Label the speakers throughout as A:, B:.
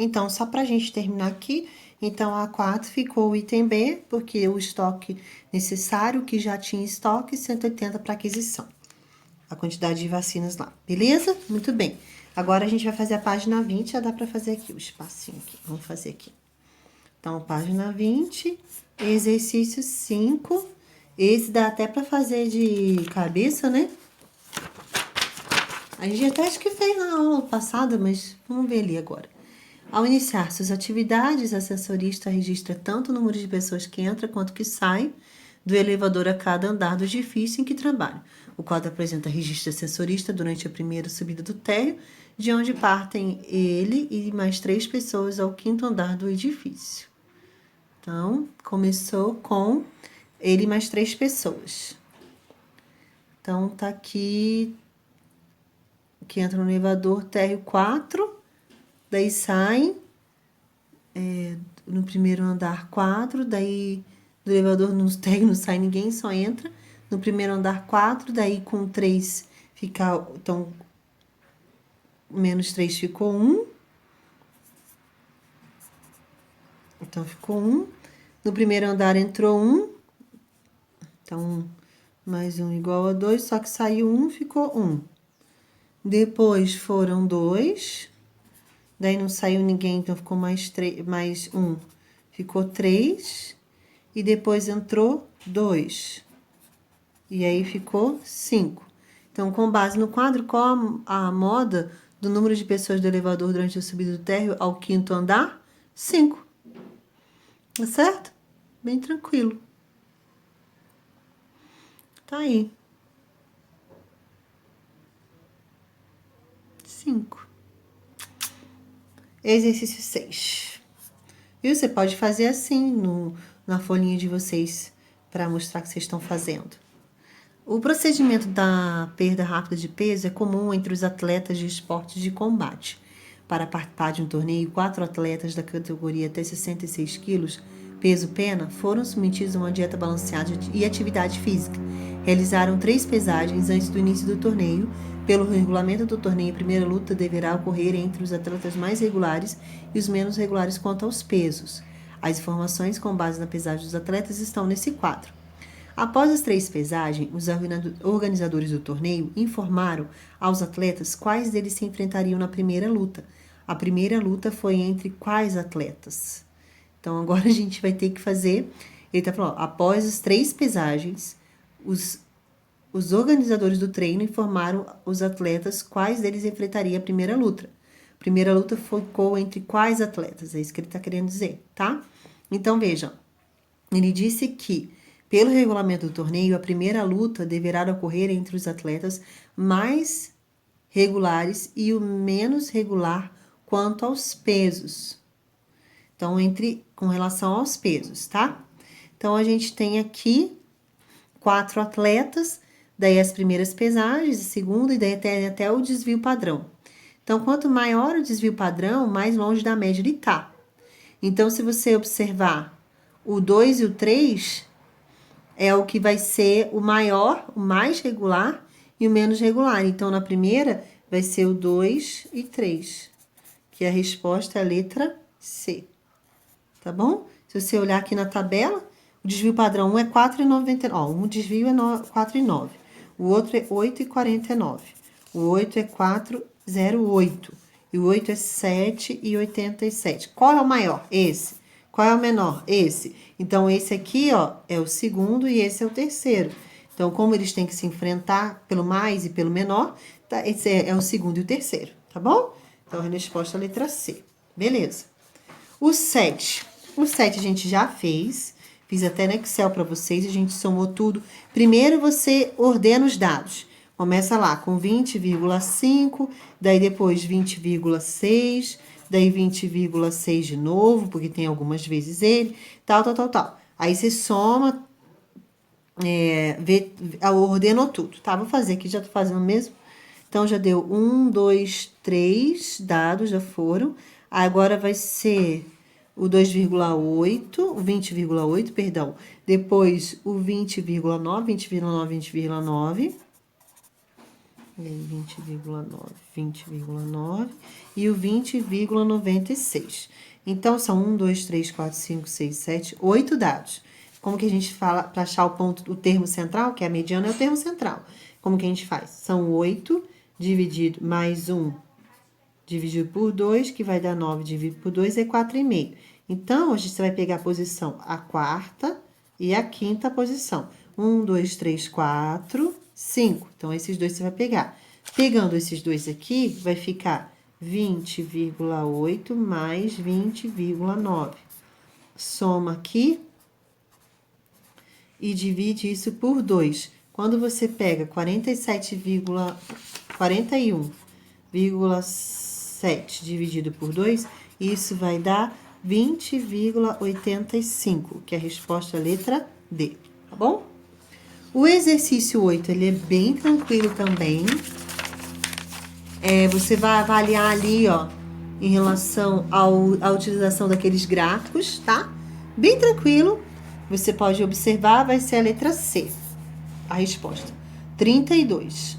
A: Então, só pra gente terminar aqui, então, a 4 ficou o item B, porque o estoque necessário, que já tinha estoque, 180 para aquisição. A quantidade de vacinas lá, beleza? Muito bem. Agora, a gente vai fazer a página 20, já dá pra fazer aqui o espacinho aqui. Vamos fazer aqui. Então, página 20, exercício 5. Esse dá até pra fazer de cabeça, né? A gente até acho que fez na aula passada, mas vamos ver ali agora. Ao iniciar suas atividades, a ascensorista registra tanto o número de pessoas que entra quanto que sai do elevador a cada andar do edifício em que trabalha. O quadro apresenta registro ascensorista durante a primeira subida do térreo, de onde partem ele e mais 3 pessoas ao 5º andar do edifício. Então, começou com ele e mais 3 pessoas. Então, tá aqui que entra no elevador térreo 4, daí saem no primeiro andar 4, daí do elevador no térreo não sai ninguém, só entra. No primeiro andar 4, daí com 3 fica, então, menos 3 ficou 1. Então, ficou 1. No primeiro andar entrou 1. Então, mais 1 igual a 2, só que saiu 1, ficou 1. Depois foram 2. Daí não saiu ninguém, então ficou mais 3, mais 1. Ficou 3. E depois entrou 2. E aí ficou 5. Então, com base no quadro, qual a moda do número de pessoas do elevador durante a subida do térreo ao 5º andar? 5. Tá certo? Bem tranquilo. Tá aí. 5. Exercício 6. E você pode fazer assim na folhinha de vocês, para mostrar que vocês estão fazendo. O procedimento da perda rápida de peso é comum entre os atletas de esportes de combate. Para participar de um torneio, 4 atletas da categoria até 66 quilos, peso pena, foram submetidos a uma dieta balanceada e atividade física. Realizaram 3 pesagens antes do início do torneio. Pelo regulamento do torneio, a primeira luta deverá ocorrer entre os atletas mais regulares e os menos regulares quanto aos pesos. As informações com base na pesagem dos atletas estão nesse quadro. Após as 3 pesagens, os organizadores do torneio informaram aos atletas quais deles se enfrentariam na primeira luta. A primeira luta foi entre quais atletas? Então, agora a gente vai ter que fazer... Ele está falando, ó, após as 3 pesagens, os organizadores do treino informaram os atletas quais deles enfrentariam a primeira luta. A primeira luta ficou entre quais atletas? É isso que ele está querendo dizer, tá? Então, vejam. Ele disse que, pelo regulamento do torneio, a primeira luta deverá ocorrer entre os atletas mais regulares e o menos regular quanto aos pesos. Então, com relação aos pesos, tá? Então, a gente tem aqui 4 atletas, daí as primeiras pesagens, a segunda, e daí até o desvio padrão. Então, quanto maior o desvio padrão, mais longe da média ele tá. Então, se você observar o 2 e o 3, é o que vai ser o maior, o mais regular e o menos regular. Então, na primeira, vai ser o 2 e 3, que a resposta é a letra C. Tá bom? Se você olhar aqui na tabela, o desvio padrão 1 é 4,99. Ó, um desvio é 4,9. O outro é 8,49. O 8 é 4,08. E o 8 é 7,87. Qual é o maior? Esse. Qual é o menor? Esse. Então, esse aqui, ó, é o segundo e esse é o terceiro. Então, como eles têm que se enfrentar pelo mais e pelo menor, tá? Esse é o segundo e o terceiro, tá bom? Então, a resposta é a letra C. Beleza. O 7. O 7 a gente já fez. Fiz até no Excel para vocês, a gente somou tudo. Primeiro, você ordena os dados. Começa lá com 20,5, daí depois 20,6, daí 20,6 de novo, porque tem algumas vezes ele, tal. Aí você soma, ordenou tudo, tá? Vou fazer aqui, já tô fazendo mesmo. Então, já deu 1, 2, 3 dados, já foram. Agora vai ser o 2,8, o 20,8, perdão. Depois o 20,9, 20,9, 20,9. E aí, 20,9, 20,9 e o 20,96. Então, são 1, 2, 3, 4, 5, 6, 7, 8 dados. Como que a gente fala para achar o ponto, o termo central, que é a mediana, é o termo central. Como que a gente faz? São 8 dividido mais 1 dividido por 2, que vai dar 9 dividido por 2, é 4,5. Então, a gente vai pegar a posição, a quarta e a quinta posição. 1, 2, 3, 4, 5. Então, esses dois você vai pegar. Pegando esses dois aqui, vai ficar 20,8 mais 20,9. Soma aqui e divide isso por 2. Quando você pega 41,7 dividido por 2, isso vai dar 20,85, que é a resposta letra D, tá bom? O exercício 8, ele é bem tranquilo também. Você vai avaliar ali, ó, em relação à utilização daqueles gráficos, tá? Bem tranquilo. Você pode observar, vai ser a letra C, a resposta. 32.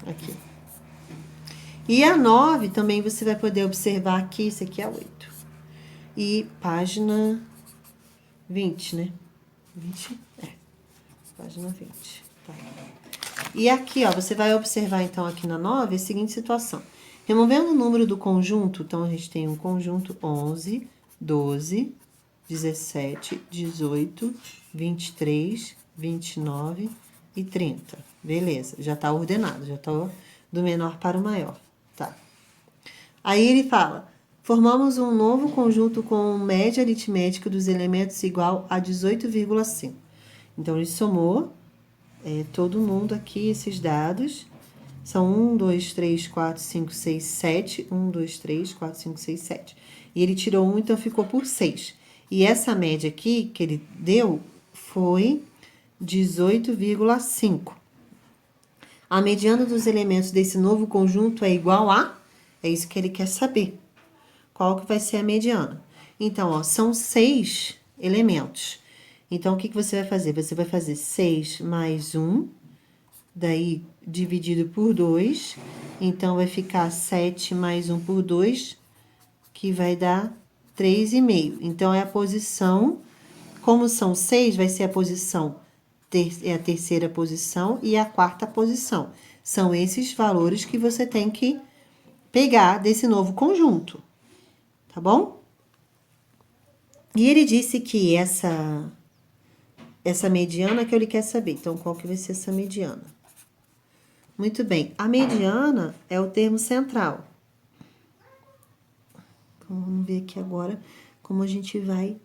A: Aqui. E a 9 também você vai poder observar aqui, isso aqui é a 8. E página 20, né? 20? Página 20. Tá. E aqui, ó, você vai observar, então, aqui na 9, a seguinte situação. Removendo o número do conjunto, então, a gente tem um conjunto 11, 12, 17, 18, 23, 29 e 30. Beleza, já tá ordenado, já tá do menor para o maior, tá? Aí ele fala, formamos um novo conjunto com média aritmética dos elementos igual a 18,5. Então, ele somou todo mundo aqui, esses dados. São 1, 2, 3, 4, 5, 6, 7. 1, 2, 3, 4, 5, 6, 7. E ele tirou 1, então ficou por 6. E essa média aqui que ele deu foi 18,5. A mediana dos elementos desse novo conjunto é igual a... É isso que ele quer saber. Qual que vai ser a mediana? Então, ó, são 6 elementos. Então, o que você vai fazer? Você vai fazer 6 mais 1, daí dividido por 2. Então, vai ficar 7 mais 1 por 2, que vai dar 3,5. Então, é a posição, como são 6, vai ser a posição, é a terceira posição e a quarta posição. São esses valores que você tem que pegar desse novo conjunto, tá bom? E ele disse que essa mediana que ele quer saber. Então, qual que vai ser essa mediana? Muito bem. A mediana é o termo central. Então, vamos ver aqui agora como a gente vai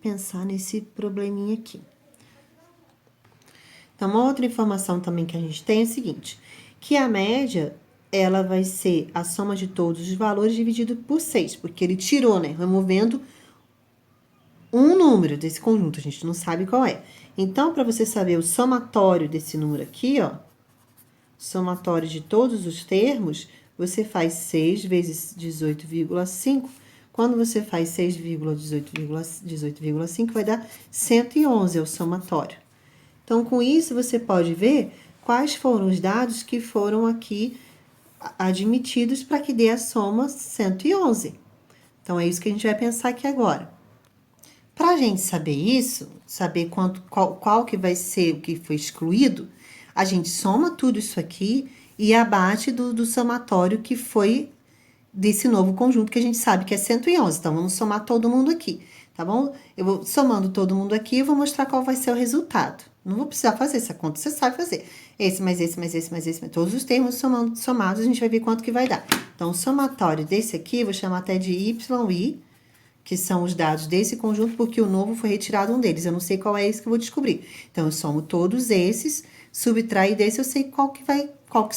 A: pensar nesse probleminha aqui. Então, uma outra informação também que a gente tem é o seguinte, que a média, ela vai ser a soma de todos os valores dividido por 6, porque ele tirou, né, removendo um número desse conjunto, a gente não sabe qual é. Então, para você saber o somatório desse número aqui, ó, somatório de todos os termos, você faz 6 vezes 18,5. Quando você faz 6 18,5, vai dar 111, é o somatório. Então, com isso, você pode ver quais foram os dados que foram aqui admitidos para que dê a soma 111. Então, é isso que a gente vai pensar aqui agora. Para a gente saber isso, saber qual que vai ser o que foi excluído, a gente soma tudo isso aqui e abate do somatório que foi desse novo conjunto que a gente sabe que é 111. Então, vamos somar todo mundo aqui, tá bom? Eu vou somando todo mundo aqui e vou mostrar qual vai ser o resultado. Não vou precisar fazer essa conta, você sabe fazer. Esse, mais esse, mais esse, mais esse, mais todos os termos somados, a gente vai ver quanto que vai dar. Então, o somatório desse aqui, vou chamar até de YI, que são os dados desse conjunto, porque o novo foi retirado um deles. Eu não sei qual é esse que eu vou descobrir. Então, eu somo todos esses, subtrair desse, eu sei qual que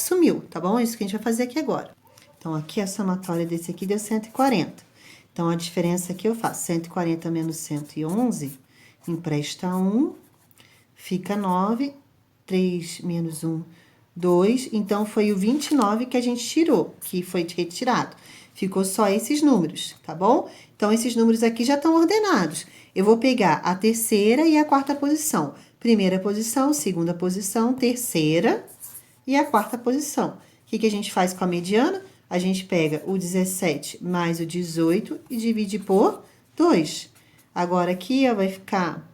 A: sumiu, tá bom? É isso que a gente vai fazer aqui agora. Então, aqui a somatória desse aqui deu 140. Então, a diferença aqui eu faço 140 menos 111, empresta 1, fica 9, 3 menos 1, 2. Então, foi o 29 que a gente tirou, que foi retirado. Ficou só esses números, tá bom? Então, esses números aqui já estão ordenados. Eu vou pegar a terceira e a quarta posição. Primeira posição, segunda posição, terceira E a quarta posição. O que a gente faz com a mediana? A gente pega o 17 mais o 18 e divide por 2. Agora, aqui, ó, vai ficar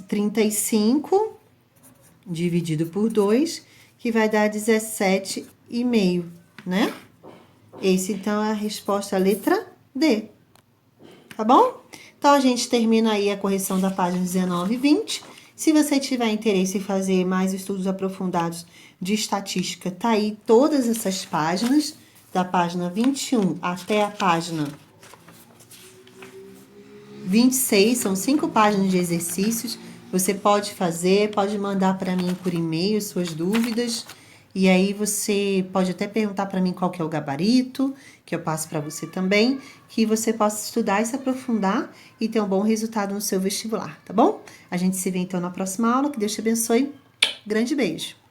A: 35 dividido por 2, que vai dar 17,5, né? Esse, então, é a resposta, a letra D. Tá bom? Então, a gente termina aí a correção da página 19 e 20. Se você tiver interesse em fazer mais estudos aprofundados de estatística, tá aí todas essas páginas, da página 21 até a página 26, são 5 páginas de exercícios. Você pode fazer, pode mandar para mim por e-mail suas dúvidas. E aí você pode até perguntar para mim qual que é o gabarito, que eu passo para você também, que você possa estudar e se aprofundar e ter um bom resultado no seu vestibular, tá bom? A gente se vê então na próxima aula. Que Deus te abençoe. Grande beijo.